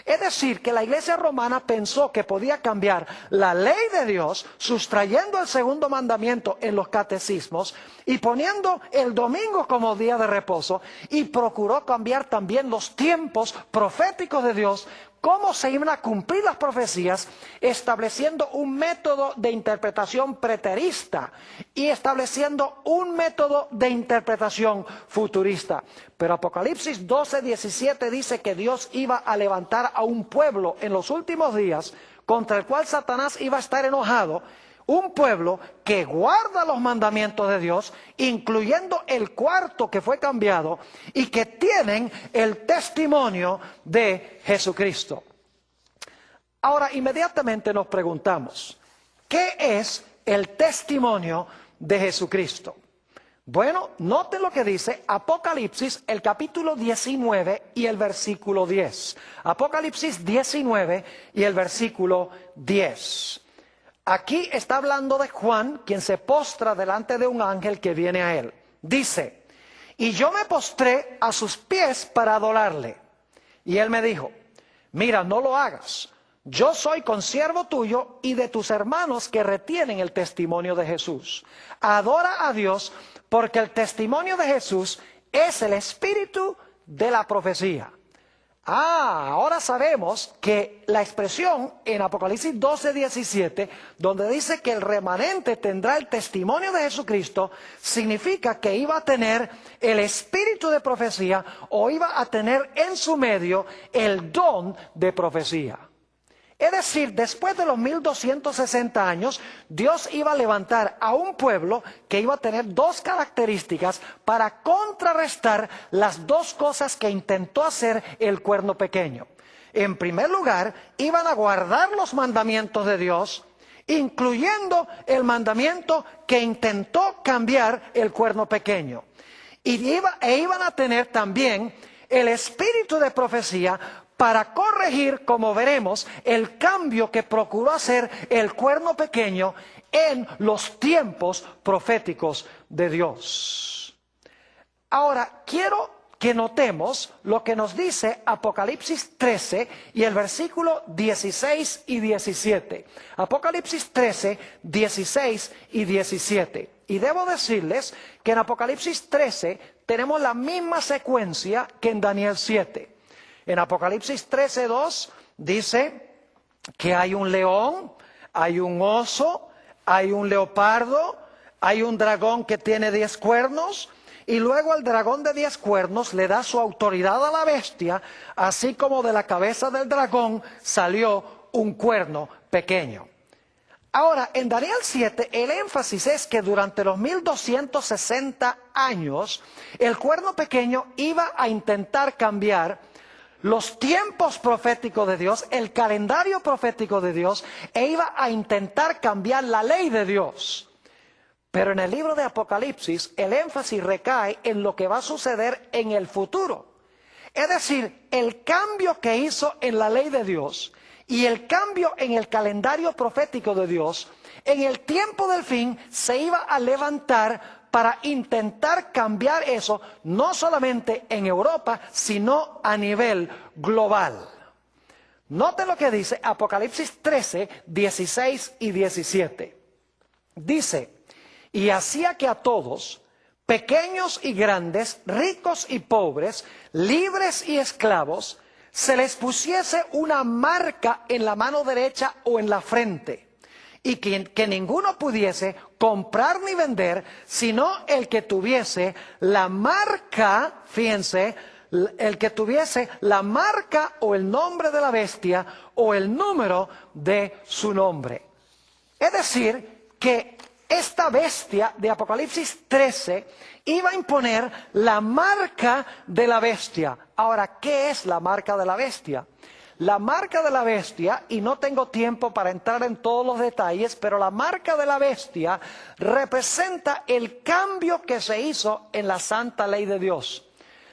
Es decir, que la Iglesia romana pensó que podía cambiar la ley de Dios, sustrayendo el segundo mandamiento en los catecismos y poniendo el domingo como día de reposo, y procuró cambiar también los tiempos proféticos de Dios, cómo se iban a cumplir las profecías, estableciendo un método de interpretación preterista y estableciendo un método de interpretación futurista. Pero Apocalipsis 12:17 dice que Dios iba a levantar a un pueblo en los últimos días contra el cual Satanás iba a estar enojado, un pueblo que guarda los mandamientos de Dios, incluyendo el cuarto que fue cambiado, y que tienen el testimonio de Jesucristo. Ahora, inmediatamente nos preguntamos, ¿qué es el testimonio de Jesucristo? Bueno, noten lo que dice Apocalipsis, el capítulo 19 y el versículo 10. Apocalipsis 19 y el versículo 10. Aquí está hablando de Juan, quien se postra delante de un ángel que viene a él. Dice, y yo me postré a sus pies para adorarle. Y él me dijo, mira, no lo hagas. Yo soy consiervo tuyo y de tus hermanos que retienen el testimonio de Jesús. Adora a Dios porque el testimonio de Jesús es el espíritu de la profecía. Ahora sabemos que la expresión en Apocalipsis 12:17, donde dice que el remanente tendrá el testimonio de Jesucristo, significa que iba a tener el espíritu de profecía o iba a tener en su medio el don de profecía. Es decir, después de los 1260 años, Dios iba a levantar a un pueblo que iba a tener dos características para contrarrestar las dos cosas que intentó hacer el cuerno pequeño. En primer lugar, iban a guardar los mandamientos de Dios, incluyendo el mandamiento que intentó cambiar el cuerno pequeño. Iban a tener también el espíritu de profecía para corregir, como veremos, el cambio que procuró hacer el cuerno pequeño en los tiempos proféticos de Dios. Ahora, quiero que notemos lo que nos dice Apocalipsis 13 y el versículo 16 y 17. Apocalipsis 13, 16 y 17. Y debo decirles que en Apocalipsis 13 tenemos la misma secuencia que en Daniel 7. En Apocalipsis 13:2 dice que hay un león, hay un oso, hay un leopardo, hay un dragón que tiene 10 cuernos, y luego el dragón de 10 cuernos le da su autoridad a la bestia, así como de la cabeza del dragón salió un cuerno pequeño. Ahora, en Daniel 7, el énfasis es que durante los 1260 años, el cuerno pequeño iba a intentar cambiar los tiempos proféticos de Dios, el calendario profético de Dios, e iba a intentar cambiar la ley de Dios. Pero en el libro de Apocalipsis, el énfasis recae en lo que va a suceder en el futuro. Es decir, el cambio que hizo en la ley de Dios y el cambio en el calendario profético de Dios, en el tiempo del fin se iba a levantar para intentar cambiar eso, no solamente en Europa, sino a nivel global. Noten lo que dice Apocalipsis 13, 16 y 17. Dice, y hacía que a todos, pequeños y grandes, ricos y pobres, libres y esclavos, se les pusiese una marca en la mano derecha o en la frente, y que ninguno pudiese comprar ni vender, sino el que tuviese la marca, fíjense, el que tuviese la marca o el nombre de la bestia o el número de su nombre. Es decir, que esta bestia de Apocalipsis 13 iba a imponer la marca de la bestia. Ahora, ¿qué es la marca de la bestia? La marca de la bestia, y no tengo tiempo para entrar en todos los detalles, pero la marca de la bestia representa el cambio que se hizo en la santa ley de Dios.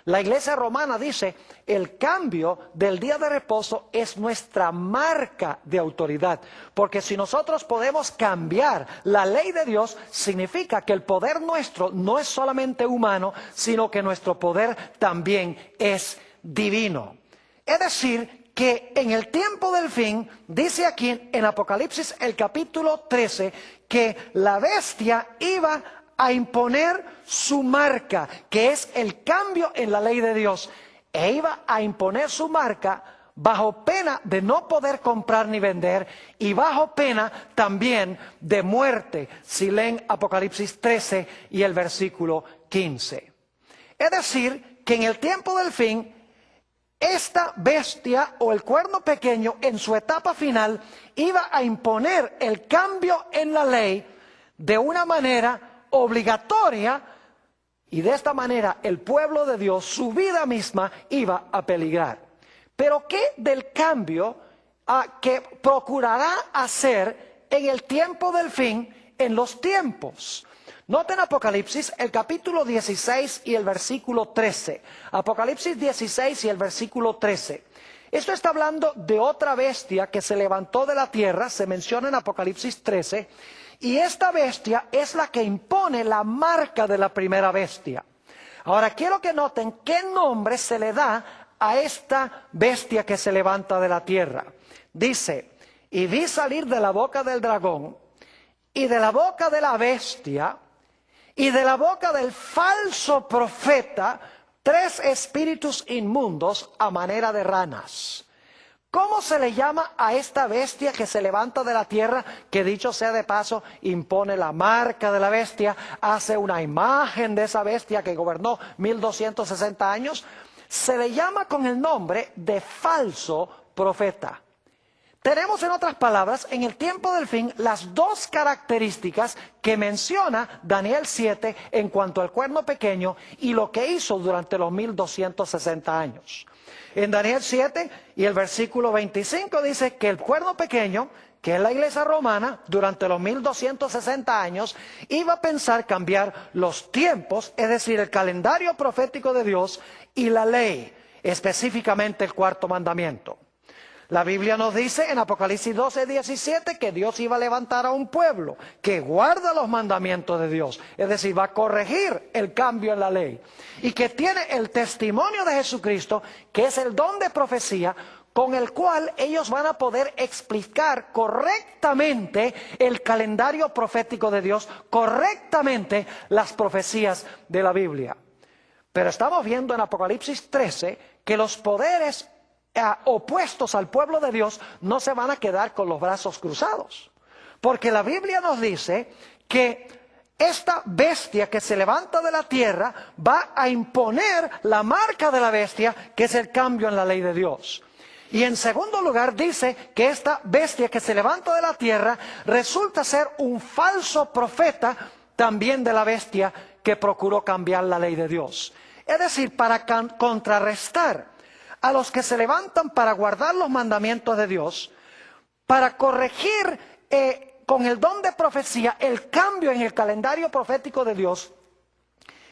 La Iglesia romana dice, el cambio del día de reposo es nuestra marca de autoridad. Porque si nosotros podemos cambiar la ley de Dios, significa que el poder nuestro no es solamente humano, sino que nuestro poder también es divino. Es decir, que en el tiempo del fin, dice aquí en Apocalipsis el capítulo 13, que la bestia iba a imponer su marca, que es el cambio en la ley de Dios, e iba a imponer su marca bajo pena de no poder comprar ni vender, y bajo pena también de muerte, si leen Apocalipsis 13 y el versículo 15. Es decir, que en el tiempo del fin, esta bestia o el cuerno pequeño en su etapa final iba a imponer el cambio en la ley de una manera obligatoria, y de esta manera el pueblo de Dios, su vida misma, iba a peligrar. Pero ¿qué del cambio que procurará hacer en el tiempo del fin, en los tiempos? Noten Apocalipsis, el capítulo 16 y el versículo 13. Apocalipsis 16 y el versículo 13. Esto está hablando de otra bestia que se levantó de la tierra, se menciona en Apocalipsis 13, y esta bestia es la que impone la marca de la primera bestia. Ahora quiero que noten qué nombre se le da a esta bestia que se levanta de la tierra. Dice, y vi salir de la boca del dragón, y de la boca de la bestia, y de la boca del falso profeta, 3 espíritus inmundos a manera de ranas. ¿Cómo se le llama a esta bestia que se levanta de la tierra, que dicho sea de paso, impone la marca de la bestia, hace una imagen de esa bestia que gobernó 1260 años? Se le llama con el nombre de falso profeta. Tenemos, en otras palabras, en el tiempo del fin, las dos características que menciona Daniel 7 en cuanto al cuerno pequeño y lo que hizo durante los 1260 años. En Daniel 7 y el versículo 25 dice que el cuerno pequeño, que es la iglesia romana, durante los 1260 años, iba a pensar cambiar los tiempos, es decir, el calendario profético de Dios y la ley, específicamente el cuarto mandamiento. La Biblia nos dice en Apocalipsis 12:17 que Dios iba a levantar a un pueblo que guarda los mandamientos de Dios, es decir, va a corregir el cambio en la ley, y que tiene el testimonio de Jesucristo, que es el don de profecía, con el cual ellos van a poder explicar correctamente el calendario profético de Dios, correctamente las profecías de la Biblia. Pero estamos viendo en Apocalipsis 13 que los poderes opuestos al pueblo de Dios no se van a quedar con los brazos cruzados, porque la Biblia nos dice que esta bestia que se levanta de la tierra va a imponer la marca de la bestia, que es el cambio en la ley de Dios. Y en segundo lugar dice que esta bestia que se levanta de la tierra resulta ser un falso profeta también de la bestia que procuró cambiar la ley de Dios. Es decir, para contrarrestar a los que se levantan para guardar los mandamientos de Dios, para corregir con el don de profecía el cambio en el calendario profético de Dios,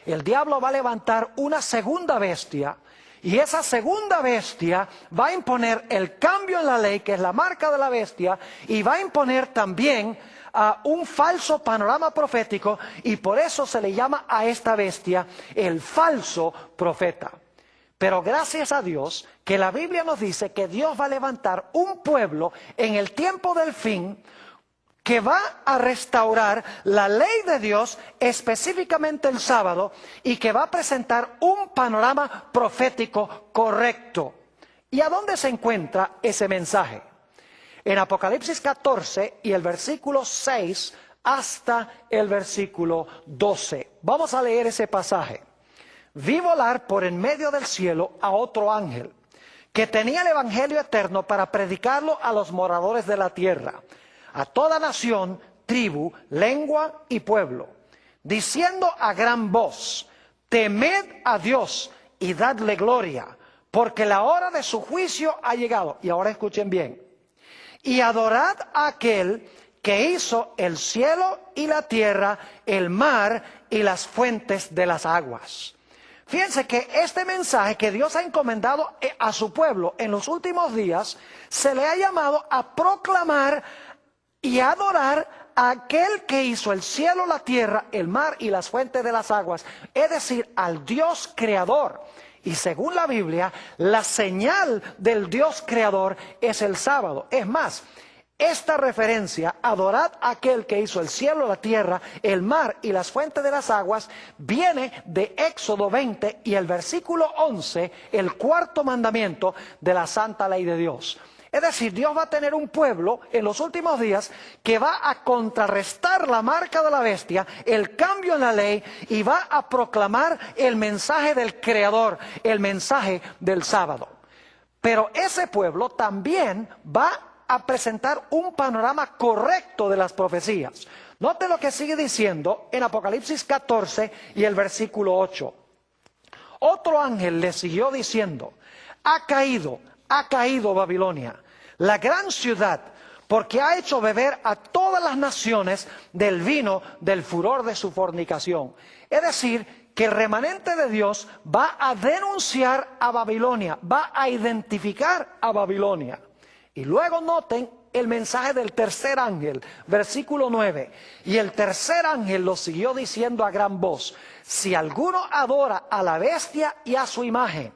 el diablo va a levantar una segunda bestia, y esa segunda bestia va a imponer el cambio en la ley, que es la marca de la bestia, y va a imponer también un falso panorama profético, y por eso se le llama a esta bestia el falso profeta. Pero gracias a Dios que la Biblia nos dice que Dios va a levantar un pueblo en el tiempo del fin que va a restaurar la ley de Dios, específicamente el sábado, y que va a presentar un panorama profético correcto. ¿Y a dónde se encuentra ese mensaje? En Apocalipsis 14 y el versículo 6 hasta el versículo 12. Vamos a leer ese pasaje. Vi volar por en medio del cielo a otro ángel, que tenía el evangelio eterno para predicarlo a los moradores de la tierra, a toda nación, tribu, lengua y pueblo, diciendo a gran voz: temed a Dios y dadle gloria, porque la hora de su juicio ha llegado. Y ahora escuchen bien. Y adorad a aquel que hizo el cielo y la tierra, el mar y las fuentes de las aguas. Fíjense que este mensaje que Dios ha encomendado a su pueblo en los últimos días, se le ha llamado a proclamar y adorar a aquel que hizo el cielo, la tierra, el mar y las fuentes de las aguas, es decir, al Dios creador. Y según la Biblia, la señal del Dios creador es el sábado. Es más, esta referencia, adorad a aquel que hizo el cielo, la tierra, el mar y las fuentes de las aguas, viene de Éxodo 20 y el versículo 11, el cuarto mandamiento de la santa ley de Dios. Es decir, Dios va a tener un pueblo en los últimos días que va a contrarrestar la marca de la bestia, el cambio en la ley, y va a proclamar el mensaje del Creador, el mensaje del sábado. Pero ese pueblo también va a presentar un panorama correcto de las profecías. Note lo que sigue diciendo en Apocalipsis 14 y el versículo 8. Otro ángel le siguió diciendo: ha caído Babilonia, la gran ciudad, porque ha hecho beber a todas las naciones del vino del furor de su fornicación. Es decir, que el remanente de Dios va a denunciar a Babilonia, va a identificar a Babilonia. Y luego noten el mensaje del tercer ángel, versículo 9. Y el tercer ángel lo siguió diciendo a gran voz: si alguno adora a la bestia y a su imagen,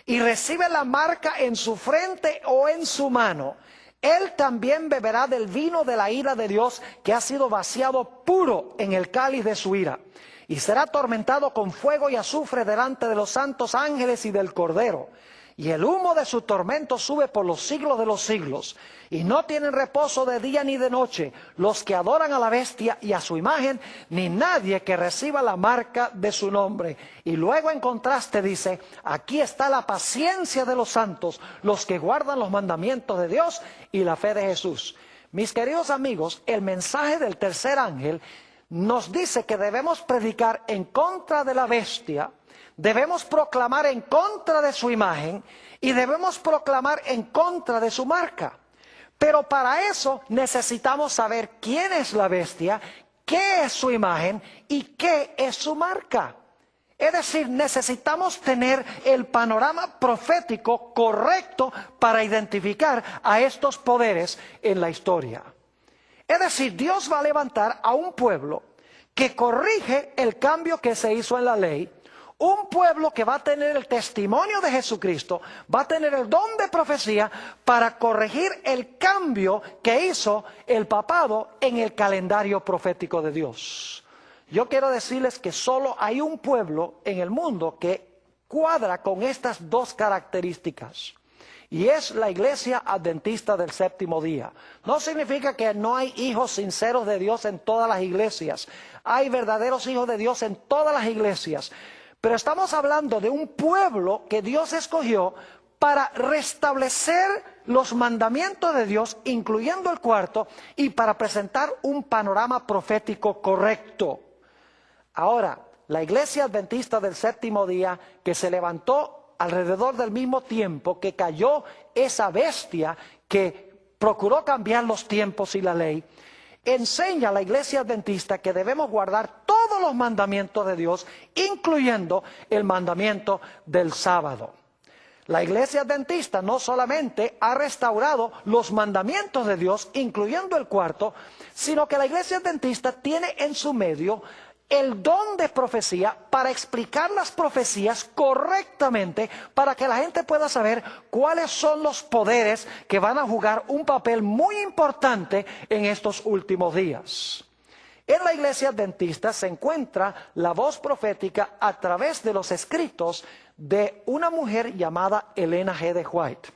y recibe la marca en su frente o en su mano, él también beberá del vino de la ira de Dios, que ha sido vaciado puro en el cáliz de su ira, y será atormentado con fuego y azufre delante de los santos ángeles y del Cordero. Y el humo de su tormento sube por los siglos de los siglos, y no tienen reposo de día ni de noche los que adoran a la bestia y a su imagen, ni nadie que reciba la marca de su nombre. Y luego en contraste dice: aquí está la paciencia de los santos, los que guardan los mandamientos de Dios y la fe de Jesús. Mis queridos amigos, el mensaje del tercer ángel nos dice que debemos predicar en contra de la bestia, debemos proclamar en contra de su imagen y debemos proclamar en contra de su marca. Pero para eso necesitamos saber quién es la bestia, qué es su imagen y qué es su marca. Es decir, necesitamos tener el panorama profético correcto para identificar a estos poderes en la historia. Es decir, Dios va a levantar a un pueblo que corrige el cambio que se hizo en la ley, un pueblo que va a tener el testimonio de Jesucristo, va a tener el don de profecía para corregir el cambio que hizo el papado en el calendario profético de Dios. Yo quiero decirles que solo hay un pueblo en el mundo que cuadra con estas dos características, y es la Iglesia Adventista del Séptimo Día. No significa que no hay hijos sinceros de Dios en todas las iglesias. Hay verdaderos hijos de Dios en todas las iglesias. Pero estamos hablando de un pueblo que Dios escogió para restablecer los mandamientos de Dios, incluyendo el cuarto, y para presentar un panorama profético correcto. Ahora, la Iglesia Adventista del Séptimo Día, que se levantó alrededor del mismo tiempo que cayó esa bestia que procuró cambiar los tiempos y la ley, enseña a la Iglesia Adventista que debemos guardar todos los mandamientos de Dios, incluyendo el mandamiento del sábado. La Iglesia Adventista no solamente ha restaurado los mandamientos de Dios, incluyendo el cuarto, sino que la Iglesia Adventista tiene en su medio el don de profecía para explicar las profecías correctamente, para que la gente pueda saber cuáles son los poderes que van a jugar un papel muy importante en estos últimos días. En la iglesia adventista se encuentra la voz profética a través de los escritos de una mujer llamada Elena G. de White.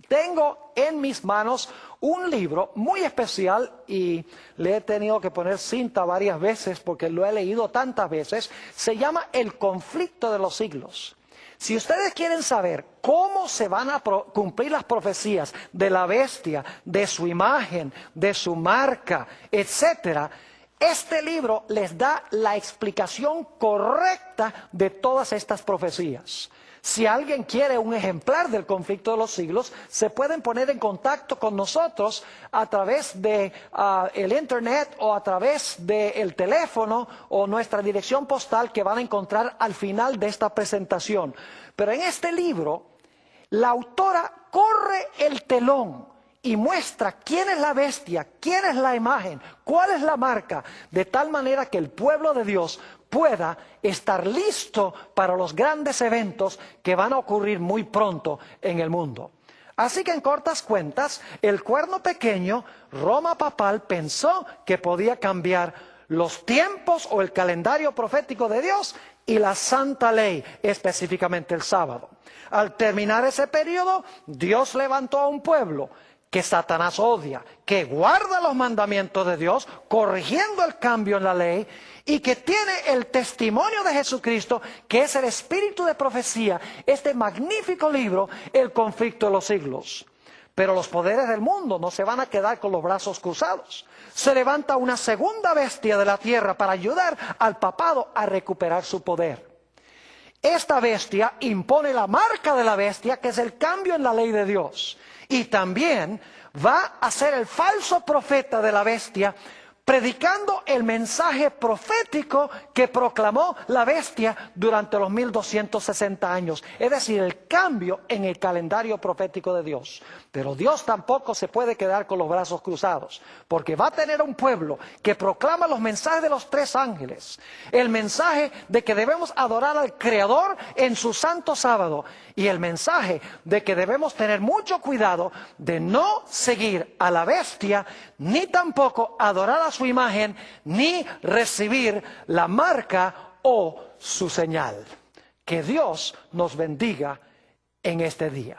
Tengo en mis manos un libro muy especial y le he tenido que poner cinta varias veces porque lo he leído tantas veces. Se llama El conflicto de los siglos. Si ustedes quieren saber cómo se van a cumplir las profecías de la bestia, de su imagen, de su marca, etcétera, este libro les da la explicación correcta de todas estas profecías. Si alguien quiere un ejemplar del conflicto de los siglos, se pueden poner en contacto con nosotros a través de el internet o a través del teléfono o nuestra dirección postal que van a encontrar al final de esta presentación. Pero en este libro, la autora corre el telón y muestra quién es la bestia, quién es la imagen, cuál es la marca, de tal manera que el pueblo de Dios pueda estar listo para los grandes eventos que van a ocurrir muy pronto en el mundo. Así que en cortas cuentas, el cuerno pequeño, Roma papal, pensó que podía cambiar los tiempos o el calendario profético de Dios y la santa ley, específicamente el sábado. Al terminar ese periodo, Dios levantó a un pueblo que Satanás odia, que guarda los mandamientos de Dios, corrigiendo el cambio en la ley, y que tiene el testimonio de Jesucristo, que es el espíritu de profecía, este magnífico libro, El conflicto de los siglos. Pero los poderes del mundo no se van a quedar con los brazos cruzados. Se levanta una segunda bestia de la tierra para ayudar al papado a recuperar su poder. Esta bestia impone la marca de la bestia, que es el cambio en la ley de Dios. Y también va a ser el falso profeta de la bestia, predicando el mensaje profético que proclamó la bestia durante los 1260 años. Es decir, el cambio en el calendario profético de Dios. Pero Dios tampoco se puede quedar con los brazos cruzados, porque va a tener un pueblo que proclama los mensajes de los tres ángeles. El mensaje de que debemos adorar al Creador en su santo sábado. Y el mensaje de que debemos tener mucho cuidado de no seguir a la bestia, ni tampoco adorar a su imagen, ni recibir la marca o su señal. Que Dios nos bendiga en este día.